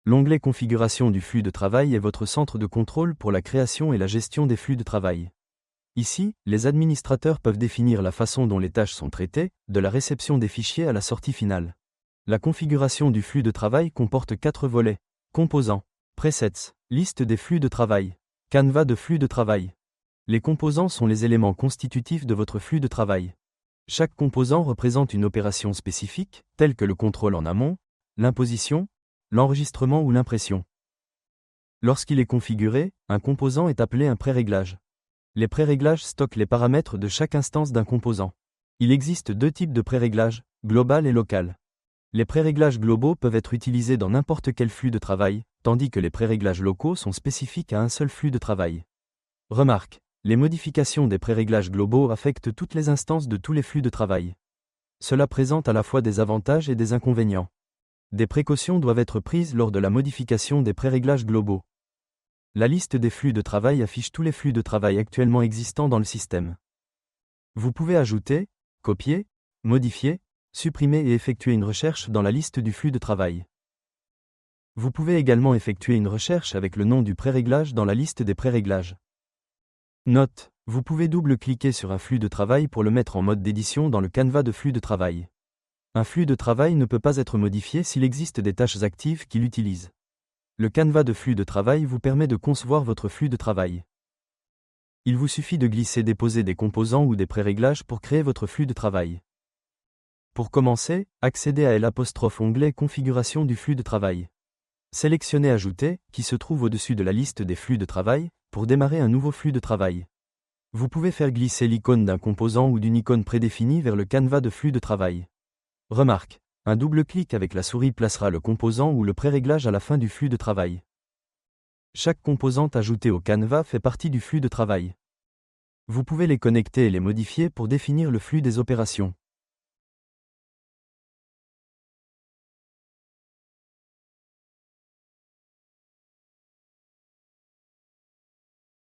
L'onglet Configuration du flux de travail est votre centre de contrôle pour la création et la gestion des flux de travail. Ici, les administrateurs peuvent définir la façon dont les tâches sont traitées, de la réception des fichiers à la sortie finale. La configuration du flux de travail comporte 4 volets. Composants, presets, liste des flux de travail, canevas de flux de travail. Les composants sont les éléments constitutifs de votre flux de travail. Chaque composant représente une opération spécifique, telle que le contrôle en amont, l'imposition, l'enregistrement ou l'impression. Lorsqu'il est configuré, un composant est appelé un préréglage. Les préréglages stockent les paramètres de chaque instance d'un composant. Il existe 2 types de préréglages, global et local. Les préréglages globaux peuvent être utilisés dans n'importe quel flux de travail, tandis que les préréglages locaux sont spécifiques à un seul flux de travail. Remarque, les modifications des préréglages globaux affectent toutes les instances de tous les flux de travail. Cela présente à la fois des avantages et des inconvénients. Des précautions doivent être prises lors de la modification des préréglages globaux. La liste des flux de travail affiche tous les flux de travail actuellement existants dans le système. Vous pouvez ajouter, copier, modifier, supprimer et effectuer une recherche dans la liste du flux de travail. Vous pouvez également effectuer une recherche avec le nom du préréglage dans la liste des préréglages. Note, vous pouvez double-cliquer sur un flux de travail pour le mettre en mode d'édition dans le canevas de flux de travail. Un flux de travail ne peut pas être modifié s'il existe des tâches actives qui l'utilisent. Le canevas de flux de travail vous permet de concevoir votre flux de travail. Il vous suffit de glisser-déposer des composants ou des préréglages pour créer votre flux de travail. Pour commencer, accédez à l'onglet Configuration du flux de travail. Sélectionnez Ajouter, qui se trouve au-dessus de la liste des flux de travail, pour démarrer un nouveau flux de travail. Vous pouvez faire glisser l'icône d'un composant ou d'une icône prédéfinie vers le canevas de flux de travail. Remarque, un double-clic avec la souris placera le composant ou le préréglage à la fin du flux de travail. Chaque composante ajoutée au canevas fait partie du flux de travail. Vous pouvez les connecter et les modifier pour définir le flux des opérations.